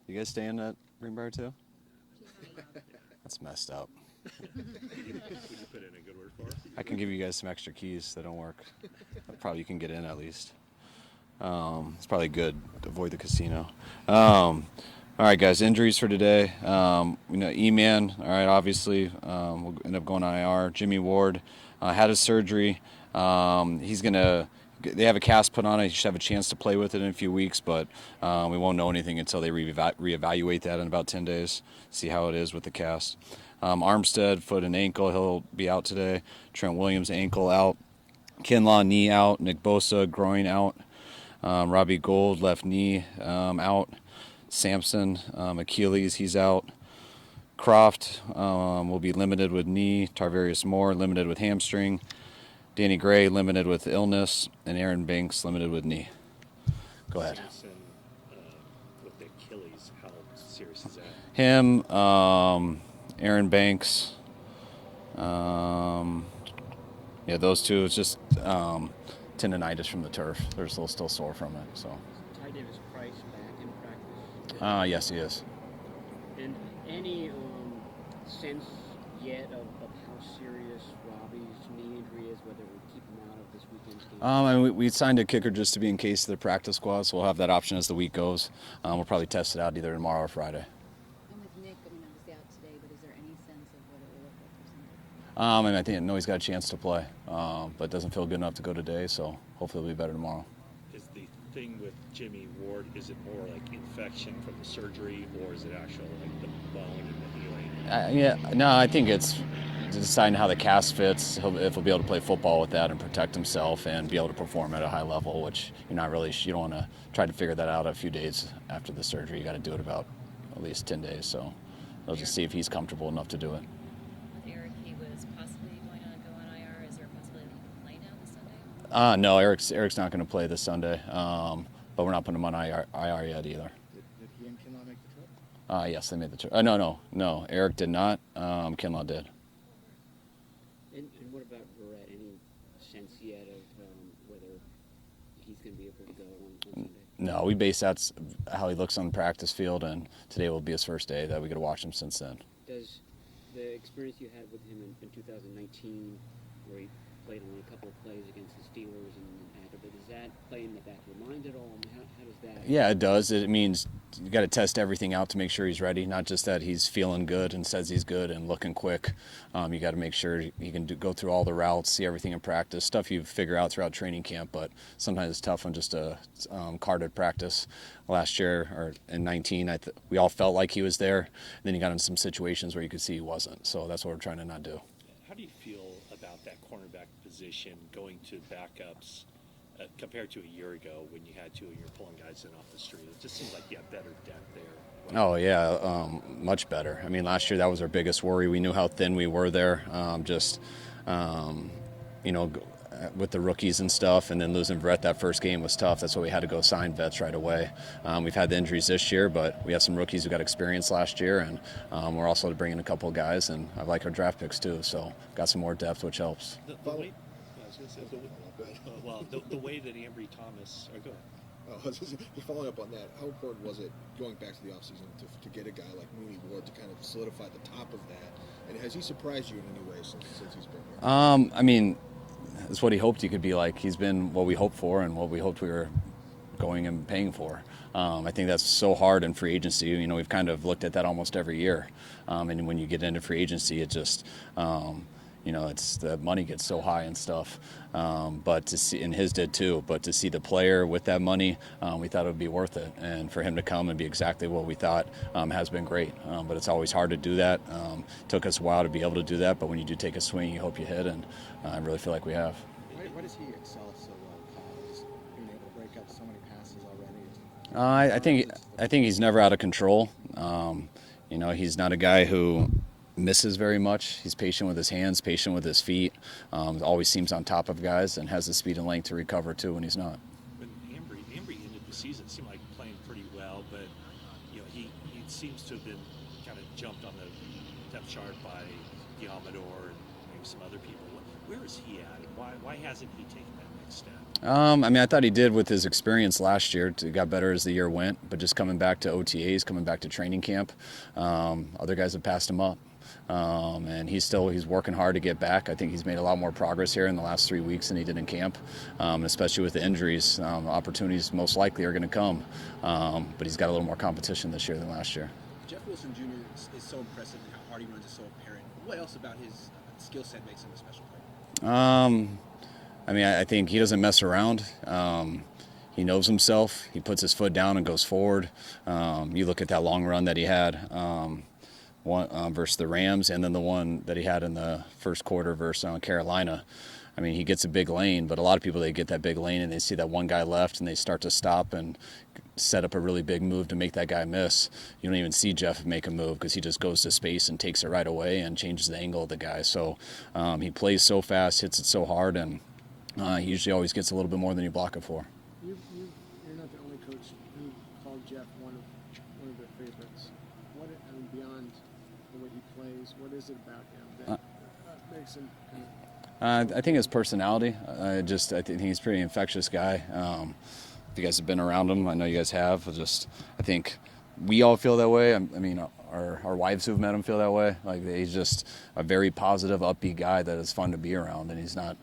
You guys staying at Greenbrier too? That's messed up. Would you put in a good word for us? I can give you guys some extra keys that don't work. Probably you can get in at least. It's probably good to avoid the casino. All right, guys. Injuries for today. E-Man. All right, obviously will end up going on IR. Jimmy Ward had his surgery. He's gonna. They have a cast put on it. He should have a chance to play with it in a few weeks, but we won't know anything until they reevaluate that in about 10 days. See how it is with the cast. Armstead, foot and ankle. He'll be out today. Trent Williams, ankle out. Kinlaw, knee out. Nick Bosa, groin out. Robbie Gould, left knee out. Sampson, Achilles, he's out. Croft will be limited with knee. Tarvarius Moore, limited with hamstring. Danny Gray, limited with illness. And Aaron Banks, limited with knee. Go ahead. Sampson, with the Achilles, how serious is that? Him, Aaron Banks. Yeah, those two. It's just tendonitis from the turf. They're still sore from it. So. Ty Davis Price back in practice? Yes, he is. And any sense yet of how serious Robbie's knee injury is, whether we keep him out of this weekend's game? And we signed a kicker just to be in case of the practice squad, so we'll have that option as the week goes. We'll probably test it out either tomorrow or Friday. And with Nick, obviously out today, but is there any sense of what it will look like for Sunday? And I know he's got a chance to play, but doesn't feel good enough to go today, so hopefully it'll be better tomorrow. Is the thing with Jimmy Ward, is it more like infection from the surgery, or is it actual like the bone and the healing? I think it's deciding how the cast fits, if he'll be able to play football with that and protect himself and be able to perform at a high level, which you don't want to try to figure that out a few days after the surgery. You got to do it about at least 10 days, so they'll just see if he's comfortable enough to do it. With Eric, he was possibly going to go on IR. Is there a possibility he can play now this Sunday? No, Eric's not going to play this Sunday, but we're not putting him on IR yet either. Did he and Kinlaw make the trip? Yes, they made the trip. No. Eric did not. Kinlaw did. And what about Verrett? Any sense yet of whether he's going to be able to go on Sunday? No, we base that's how he looks on the practice field, and today will be his first day that we get to watch him since then. Does the experience you had with him in 2019, where he played on a couple of plays against the Steelers and does that play in the back of your mind at all? How does that? Yeah, it does. It means you got to test everything out to make sure he's ready. Not just that he's feeling good and says he's good and looking quick. You got to make sure he can go through all the routes, see everything in practice, stuff you figure out throughout training camp. But sometimes it's tough on just a carded practice. Last year or in 19, we all felt like he was there. And then he got in some situations where you could see he wasn't. So that's what we're trying to not do. How do you feel about that cornerback position going to backups compared to a year ago when you had two and you're pulling guys in off the street? It just seems like you have better depth there. Oh, yeah, much better. I mean, last year that was our biggest worry. We knew how thin we were there, with the rookies and stuff, and then losing Brett that first game was tough. That's why we had to go sign vets right away. We've had the injuries this year, but we have some rookies who got experience last year, and we're also bringing a couple of guys, and I like our draft picks too, so got some more depth, which helps. The way that Ambry Thomas, go ahead. Following up on that, how important was it going back to the offseason to get a guy like Mooney Ward to kind of solidify the top of that? And has he surprised you in any way since he's been here? It's what he hoped he could be like. He's been what we hoped for and what we hoped we were going and paying for. I think that's so hard in free agency. We've kind of looked at that almost every year. And when you get into free agency, it just, it's the money gets so high and stuff. But to see, and his did too, but to see the player with that money, we thought it would be worth it. And for him to come and be exactly what we thought has been great. But it's always hard to do that. Took us a while to be able to do that, but when you do take a swing, you hope you hit, and I really feel like we have. Why does he excel so well, Kyle? Just being able to break up so many passes already? I think he's never out of control. He's not a guy who misses very much. He's patient with his hands, patient with his feet. Always seems on top of guys and has the speed and length to recover too when he's not. When Ambry ended the season, seemed like playing pretty well, but he seems to have been kind of jumped on the depth chart by Diamador and maybe some other people. Where is he at? Why hasn't he taken that next step? I mean, I thought he did with his experience last year. It got better as the year went, but just coming back to OTAs, coming back to training camp, other guys have passed him up. And he's working hard to get back. I think he's made a lot more progress here in the last 3 weeks than he did in camp, especially with the injuries. Opportunities most likely are going to come, but he's got a little more competition this year than last year. Jeff Wilson Jr. is so impressive, and how hard he runs is so apparent. What else about his skill set makes him a special player? I mean, I think he doesn't mess around. He knows himself. He puts his foot down and goes forward. You look at that long run that he had one versus the Rams, and then the one that he had in the first quarter versus Carolina. I mean, he gets a big lane, but a lot of people, they get that big lane and they see that one guy left and they start to stop and set up a really big move to make that guy miss. You don't even see Jeff make a move because he just goes to space and takes it right away and changes the angle of the guy. So he plays so fast, hits it so hard, and he usually always gets a little bit more than you block it for. You're not the only coach who called Jeff one of their favorites. What, I mean, beyond the way he plays, what is it about him that makes him kind of... I think his personality. I think he's a pretty infectious guy. If you guys have been around him, I know you guys have. I think we all feel that way. I mean, our wives who've met him feel that way. Like, he's just a very positive, upbeat guy that is fun to be around, and he's not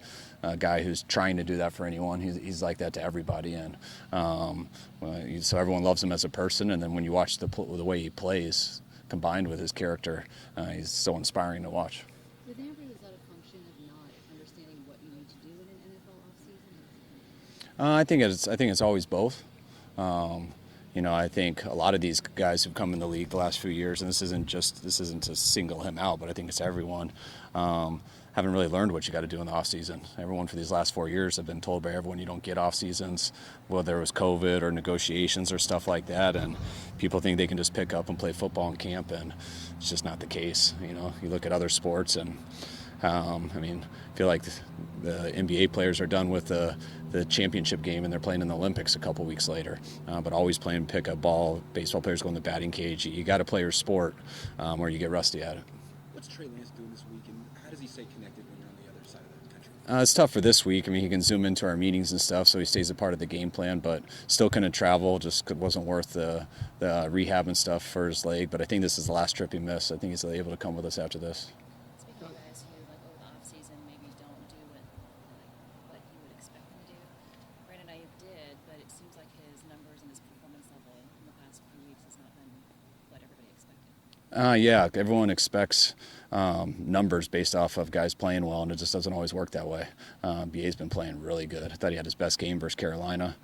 a guy who's trying to do that for anyone. He's like that to everybody, and so everyone loves him as a person. And then when you watch the way he plays, combined with his character, he's so inspiring to watch. With Amber, is that a function of not understanding what you need to do in an NFL offseason? I think it's always both. I think a lot of these guys who've come in the league the last few years, and this isn't to single him out, but I think it's everyone, haven't really learned what you got to do in the off season. Everyone for these last 4 years have been told by everyone you don't get off seasons, whether it was COVID or negotiations or stuff like that, and people think they can just pick up and play football in camp, and it's just not the case. You look at other sports, and I feel like the NBA players are done with the championship game and they're playing in the Olympics a couple weeks later. But always playing pickup ball, baseball players go in the batting cage. You got to play your sport or you get rusty at it. What's Trey Lance doing this week, and how does he stay connected when you're on the other side of the country? It's tough for this week. I mean, he can zoom into our meetings and stuff, so he stays a part of the game plan, but still couldn't travel. Just wasn't worth the rehab and stuff for his leg. But I think this is the last trip he missed. I think he's able to come with us after this. Speaking of guys who, over the offseason, maybe don't do what you would expect them to do, Brandon Ayuk did, but it seems like his numbers and his performance level in the past few weeks has not been what everybody expected. Yeah, everyone expects numbers based off of guys playing well, and it just doesn't always work that way. BA's been playing really good. I thought he had his best game versus Carolina,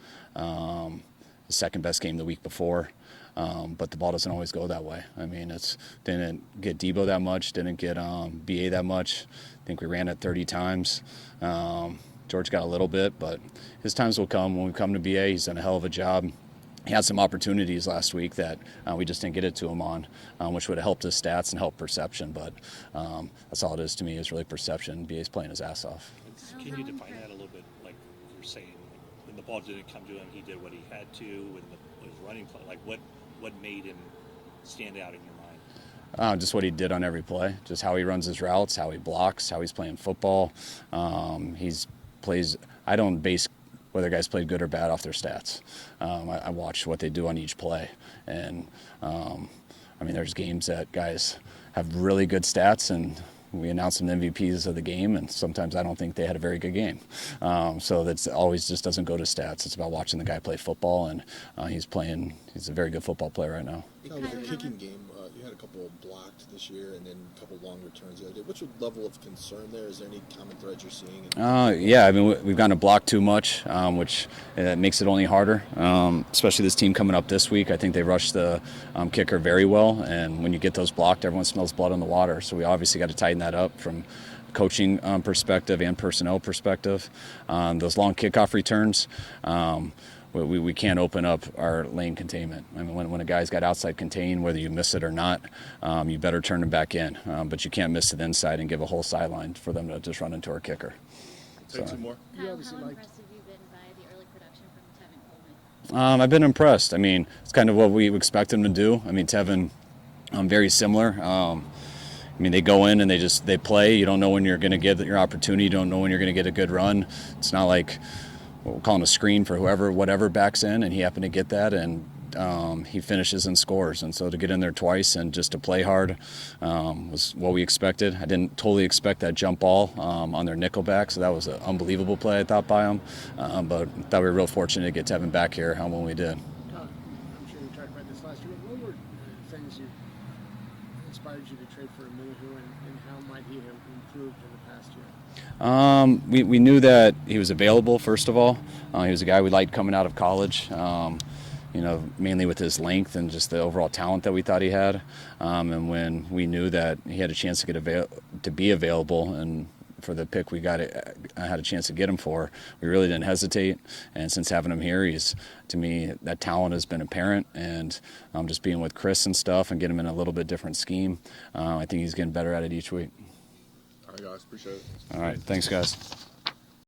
his second best game the week before. But the ball doesn't always go that way. I mean, didn't get Debo that much, didn't get BA that much. I think we ran it 30 times. George got a little bit, but his times will come. When we come to BA, he's done a hell of a job. He had some opportunities last week that we just didn't get it to him on, which would have helped his stats and helped perception. But that's all it is to me, is really perception. BA's playing his ass off. Can you define that a little bit? Like you're saying, when the ball didn't come to him, he did what he had to. When his running play, like what made him stand out in your mind? Just what he did on every play, just how he runs his routes, how he blocks, how he's playing football. I don't base whether guys played good or bad off their stats. I watch what they do on each play. And, there's games that guys have really good stats, and we announce them MVPs of the game, and sometimes I don't think they had a very good game. So that's always just doesn't go to stats. It's about watching the guy play football, and he's a very good football player right now. With the kicking game, you had a couple blocked this year and then a couple long returns the other day. What's your level of concern there? Is there any common threads you're seeing? Yeah, we've gotten to block too much, which makes it only harder, especially this team coming up this week. I think they rushed the kicker very well, and when you get those blocked, everyone smells blood on the water. So we obviously got to tighten that up from coaching perspective and personnel perspective. Those long kickoff returns, we can't open up our lane containment. I mean, when a guy's got outside contain, whether you miss it or not, you better turn him back in. But you can't miss to the inside and give a whole sideline for them to just run into our kicker. Take two more. How impressed have you been by the early production from Tevin Coleman? I've been impressed. I mean, it's kind of what we expect him to do. I mean, Tevin, very similar. They go in and they play. You don't know when you're going to get your opportunity. You don't know when you're going to get a good run. It's not like what we're calling a screen for whatever backs in, and he happened to get that, and he finishes and scores. And so to get in there twice and just to play hard was what we expected. I didn't totally expect that jump ball on their nickel back, so that was an unbelievable play, I thought, by him. But I thought we were real fortunate to get Tevin back here when we did. I'm sure you talked about this last year. What were things you inspired you to trade for Minahu, and how might he have improved in the past year? We knew that he was available, first of all. He was a guy we liked coming out of college, mainly with his length and just the overall talent that we thought he had. And when we knew that he had a chance to be available, and for the pick I had a chance to get him for, we really didn't hesitate. And since having him here, to me, that talent has been apparent. And just being with Chris and stuff and getting him in a little bit different scheme, I think he's getting better at it each week. All right, guys. Appreciate it. All right. Thanks, guys.